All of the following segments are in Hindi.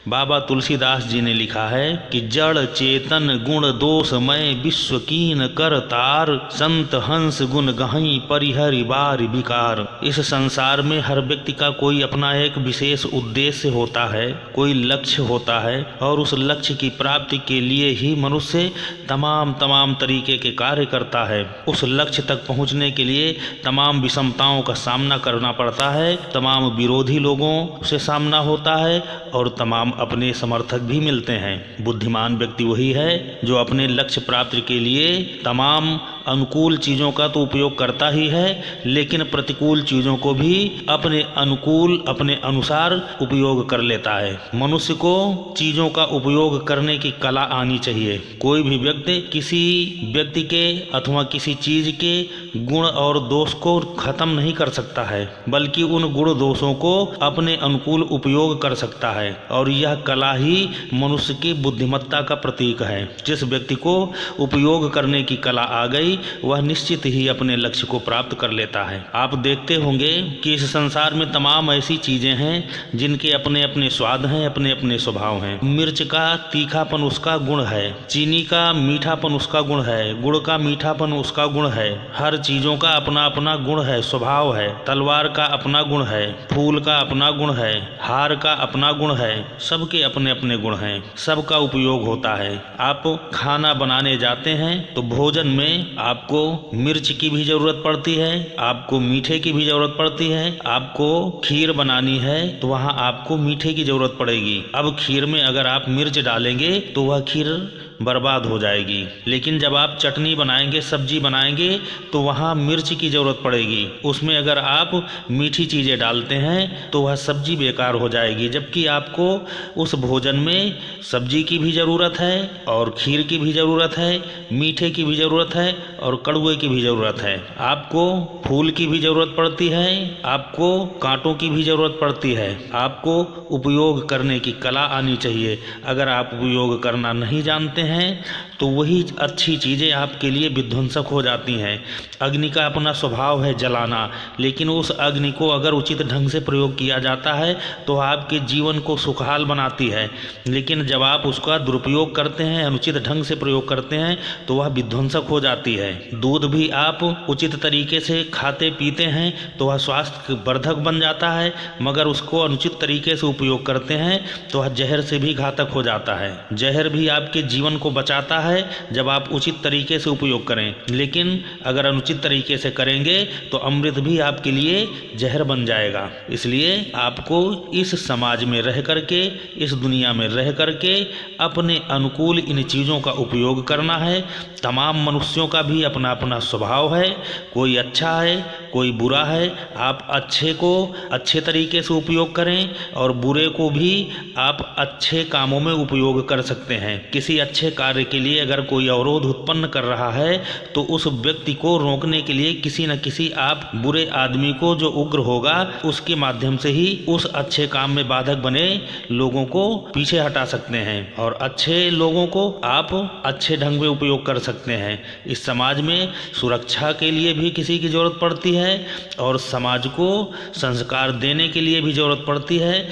बाबा तुलसीदास जी ने लिखा है कि जड़ चेतन गुण दोषमय विश्व कीन कर तार, संत हंस गुण गहई परिहरि बार विकार। इस संसार में हर व्यक्ति का कोई अपना एक विशेष उद्देश्य होता है, कोई लक्ष्य होता है, और उस लक्ष्य की प्राप्ति के लिए ही मनुष्य तमाम तरीके के कार्य करता है। उस लक्ष्य तक पहुंचने के लिए तमाम विषमताओं का सामना करना पड़ता है, तमाम विरोधी लोगों से सामना होता है और तमाम अपने समर्थक भी मिलते हैं। बुद्धिमान व्यक्ति वही है जो अपने लक्ष्य प्राप्ति के लिए तमाम अनुकूल चीज़ों का तो उपयोग करता ही है, लेकिन प्रतिकूल चीज़ों को भी अपने अनुकूल अपने अनुसार उपयोग कर लेता है। मनुष्य को चीज़ों का उपयोग करने की कला आनी चाहिए। कोई भी व्यक्ति किसी व्यक्ति के अथवा किसी चीज़ के गुण और दोष को खत्म नहीं कर सकता है, बल्कि उन गुण दोषों को अपने अनुकूल उपयोग कर सकता है, और यह कला ही मनुष्य की बुद्धिमत्ता का प्रतीक है। जिस व्यक्ति को उपयोग करने की कला आ गई वह निश्चित ही अपने लक्ष्य को प्राप्त कर लेता है। आप देखते होंगे कि इस संसार में तमाम ऐसी चीजें हैं जिनके अपने अपने स्वाद हैं, अपने अपने स्वभाव हैं। मिर्च का तीखापन उसका गुण है, चीनी का मीठापन उसका गुण है, गुड़ का मीठापन उसका गुण है। हर चीजों का अपना अपना गुण है, स्वभाव है। तलवार का अपना गुण है, फूल का अपना गुण है, हार का अपना गुण है। सबके अपने अपने गुण हैं, सबका उपयोग होता है। आप खाना बनाने जाते हैं तो भोजन में आपको मिर्च की भी जरूरत पड़ती है, आपको मीठे की भी जरूरत पड़ती है। आपको खीर बनानी है तो वहाँ आपको मीठे की जरूरत पड़ेगी। अब खीर में अगर आप मिर्च डालेंगे तो वह खीर बर्बाद हो जाएगी, लेकिन जब आप चटनी बनाएंगे, सब्जी बनाएंगे तो वहाँ मिर्च की ज़रूरत पड़ेगी। उसमें अगर आप मीठी चीज़ें डालते हैं तो वह सब्जी बेकार हो जाएगी, जबकि आपको उस भोजन में सब्जी की भी ज़रूरत है और खीर की भी ज़रूरत है, मीठे की भी ज़रूरत है और कड़वे की भी ज़रूरत है। आपको फूल की भी ज़रूरत पड़ती है, आपको कांटों की भी ज़रूरत पड़ती है। आपको उपयोग करने की कला आनी चाहिए। अगर आप उपयोग करना नहीं जानते हैं तो वही अच्छी चीज़ें आपके लिए विध्वंसक हो जाती हैं। अग्नि का अपना स्वभाव है जलाना, लेकिन उस अग्नि को अगर उचित ढंग से प्रयोग किया जाता है तो आपके जीवन को सुखहाल बनाती है, लेकिन जब आप उसका दुरुपयोग करते हैं, अनुचित ढंग से प्रयोग करते हैं तो वह विध्वंसक हो जाती है। दूध भी आप उचित तरीके से खाते पीते हैं तो वह स्वास्थ्य वर्धक बन जाता है, मगर उसको अनुचित तरीके से उपयोग करते हैं तो वह जहर से भी घातक हो जाता है। जहर भी आपके जीवन को बचाता है जब आप उचित तरीके से उपयोग करें, लेकिन अगर अनुचित तरीके से करेंगे तो अमृत भी आपके लिए जहर बन जाएगा। इसलिए आपको इस समाज में रह करके, इस दुनिया में रह करके अपने अनुकूल इन चीज़ों का उपयोग करना है। तमाम मनुष्यों का भी अपना अपना स्वभाव है, कोई अच्छा है कोई बुरा है। आप अच्छे को अच्छे तरीके से उपयोग करें और बुरे को भी आप अच्छे कामों में उपयोग कर सकते हैं। किसी अच्छे कार्य के लिए अगर कोई अवरोध उत्पन्न कर रहा है तो उस व्यक्ति को रोकने के लिए किसी न किसी आप बुरे आदमी को, जो उग्र होगा, उसके माध्यम से ही उस अच्छे काम में बाधक बने लोगों को पीछे हटा सकते हैं और अच्छे लोगों को आप अच्छे ढंग में उपयोग कर सकते हैं। इस समाज में सुरक्षा के लिए भी किसी की जरूरत पड़ती है और समाज को संस्कार देने के लिए भी जरूरत पड़ती है,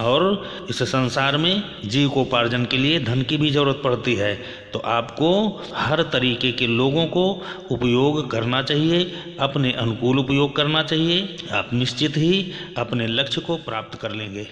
और इस संसार में जीविकोपार्जन के लिए धन की भी जरूरत पड़ती है। तो आपको हर तरीके के लोगों को उपयोग करना चाहिए, अपने अनुकूल उपयोग करना चाहिए। आप निश्चित ही अपने लक्ष्य को प्राप्त कर लेंगे।